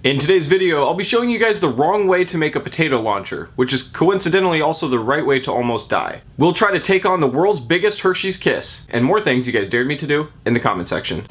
In today's video, I'll be showing you guys the wrong way to make a potato launcher, which is coincidentally also the right way to almost die. We'll try to take on the world's biggest Hershey's Kiss, and more things you guys dared me to do in the comment section.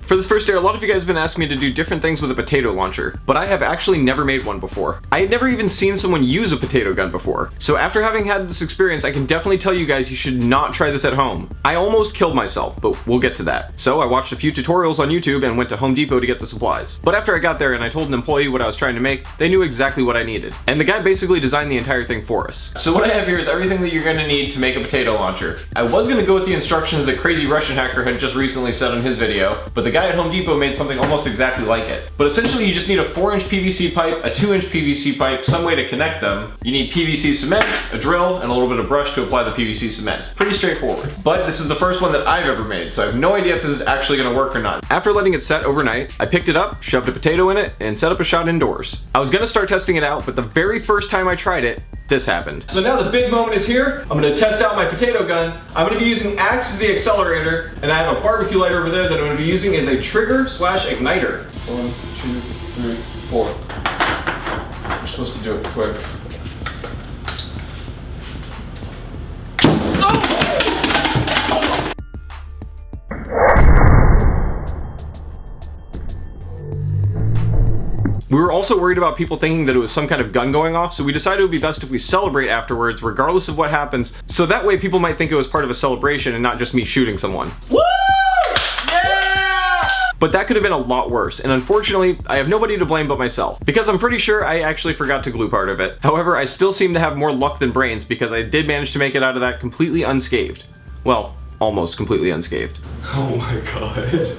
For this first day, a lot of you guys have been asking me to do different things with a potato launcher, but I have actually never made one before. I had never even seen someone use a potato gun before. So after having had this experience, I can definitely tell you guys you should not try this at home. I almost killed myself, but we'll get to that. So I watched a few tutorials on YouTube and went to Home Depot to get the supplies. But after I got there and I told an employee what I was trying to make, they knew exactly what I needed. And the guy basically designed the entire thing for us. So what I have here is everything that you're gonna need to make a potato launcher. I was gonna go with the instructions that Crazy Russian Hacker had just recently said on his video, but the guy at Home Depot made something almost exactly like it. But essentially you just need a 4-inch PVC pipe, a 2-inch PVC pipe, some way to connect them. You need PVC cement, a drill, and a little bit of brush to apply the PVC cement. Pretty straightforward. But this is the first one that I've ever made, so I have no idea if this is actually gonna work or not. After letting it set overnight, I picked it up, shoved a potato in it, and set up a shot indoors. I was gonna start testing it out, but the very first time I tried it, this happened. So now the big moment is here. I'm gonna test out my potato gun. I'm gonna be using Axe as the accelerator, and I have a barbecue lighter over there that I'm gonna be using as a trigger/igniter. 1, 2, 3, 4. We're supposed to do it quick. We were also worried about people thinking that it was some kind of gun going off, so we decided it would be best if we celebrate afterwards, regardless of what happens, so that way people might think it was part of a celebration and not just me shooting someone. Woo! Yeah! But that could have been a lot worse, and unfortunately, I have nobody to blame but myself, because I'm pretty sure I actually forgot to glue part of it. However, I still seem to have more luck than brains, because I did manage to make it out of that completely unscathed. Well, almost completely unscathed. Oh my god.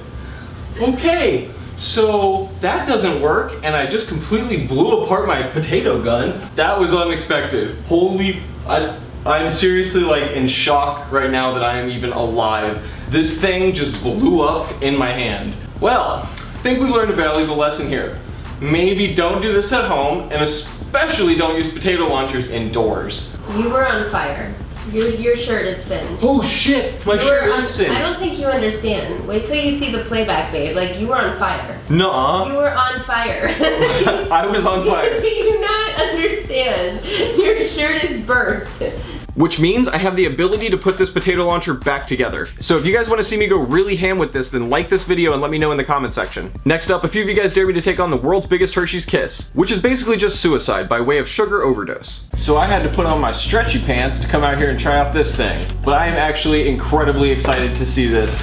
Okay. So that doesn't work, and I just completely blew apart my potato gun. That was unexpected. Holy, I'm seriously like in shock right now that I am even alive. This thing just blew up in my hand. Well, I think we've learned a valuable lesson here. Maybe don't do this at home, and especially don't use potato launchers indoors. You were on fire. Your shirt is singed. Oh shit, my shirt is singed. I don't think you understand. Wait till you see the playback, babe. Like, you were on fire. Nuh-uh. You were on fire. I was on fire. Do you not understand? Your shirt is burnt. Which means I have the ability to put this potato launcher back together. So if you guys want to see me go really ham with this, then like this video and let me know in the comment section. Next up, a few of you guys dare me to take on the world's biggest Hershey's Kiss, which is basically just suicide by way of sugar overdose. So I had to put on my stretchy pants to come out here and try out this thing. But I am actually incredibly excited to see this.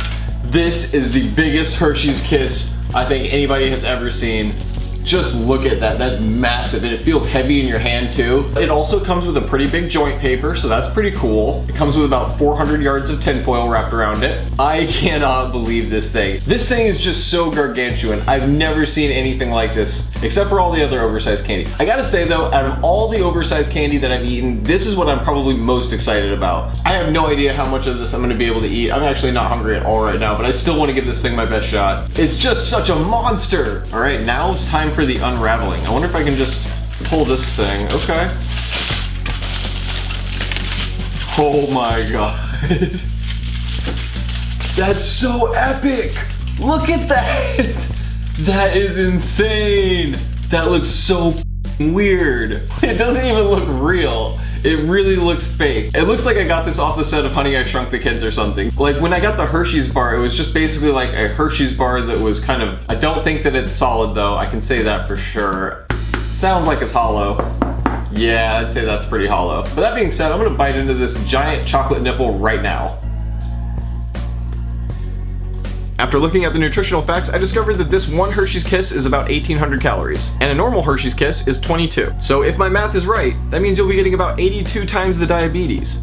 This is the biggest Hershey's Kiss I think anybody has ever seen. Just look at that, that's massive, and it feels heavy in your hand too. It also comes with a pretty big joint paper, so that's pretty cool. It comes with about 400 yards of tinfoil wrapped around it. I cannot believe this thing. This thing is just so gargantuan. I've never seen anything like this, except for all the other oversized candy. I gotta say though, out of all the oversized candy that I've eaten, this is what I'm probably most excited about. I have no idea how much of this I'm gonna be able to eat. I'm actually not hungry at all right now, but I still wanna give this thing my best shot. It's just such a monster. All right, now it's time for the unraveling. I wonder if I can just pull this thing. Okay. Oh my god. That's so epic. Look at that. That is insane. That looks so weird. It doesn't even look real. It really looks fake. It looks like I got this off the set of Honey, I Shrunk the Kids or something. Like when I got the Hershey's bar, it was just basically like a Hershey's bar that was kind of, I don't think that it's solid though. I can say that for sure. Sounds like it's hollow. Yeah, I'd say that's pretty hollow. But that being said, I'm gonna bite into this giant chocolate nipple right now. After looking at the nutritional facts, I discovered that this one Hershey's Kiss is about 1,800 calories, and a normal Hershey's Kiss is 22. So if my math is right, that means you'll be getting about 82 times the diabetes.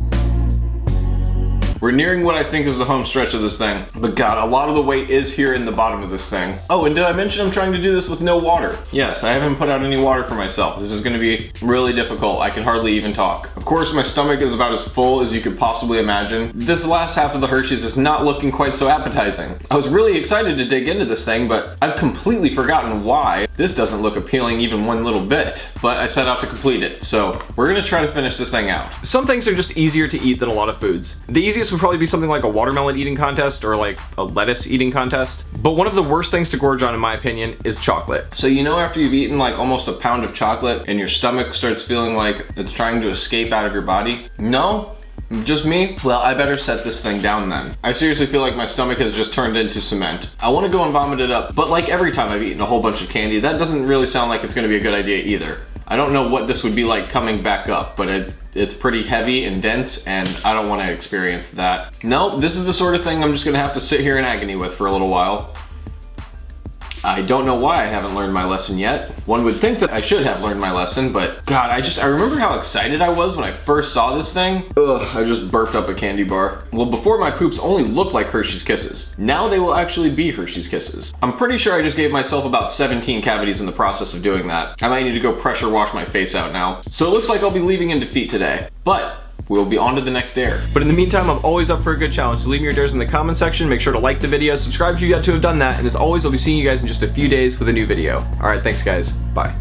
We're nearing what I think is the home stretch of this thing. But god, a lot of the weight is here in the bottom of this thing. Oh, and did I mention I'm trying to do this with no water? Yes, I haven't put out any water for myself. This is gonna be really difficult. I can hardly even talk. Of course, my stomach is about as full as you could possibly imagine. This last half of the Hershey's is not looking quite so appetizing. I was really excited to dig into this thing, but I've completely forgotten why. This doesn't look appealing even one little bit, but I set out to complete it. So we're gonna try to finish this thing out. Some things are just easier to eat than a lot of foods. The easiest easiest would probably be something like a watermelon eating contest or like a lettuce eating contest. But one of the worst things to gorge on, in my opinion, is chocolate. So you know after you've eaten like almost a pound of chocolate and your stomach starts feeling like it's trying to escape out of your body? No? Just me? Well, I better set this thing down then. I seriously feel like my stomach has just turned into cement. I want to go and vomit it up, but like every time I've eaten a whole bunch of candy, that doesn't really sound like it's going to be a good idea either. I don't know what this would be like coming back up, but it's pretty heavy and dense, and I don't want to experience that. No, this is the sort of thing I'm just going to have to sit here in agony with for a little while. I don't know why I haven't learned my lesson yet. One would think that I should have learned my lesson, but God, I remember how excited I was when I first saw this thing. Ugh, I just burped up a candy bar. Well, before my poops only looked like Hershey's Kisses. Now they will actually be Hershey's Kisses. I'm pretty sure I just gave myself about 17 cavities in the process of doing that. I might need to go pressure wash my face out now. So it looks like I'll be leaving in defeat today, but we'll be on to the next dare. But in the meantime, I'm always up for a good challenge, so leave me your dares in the comment section. Make sure to like the video, subscribe if you yet to have done that, and as always, I'll be seeing you guys in just a few days with a new video. Alright, thanks guys. Bye.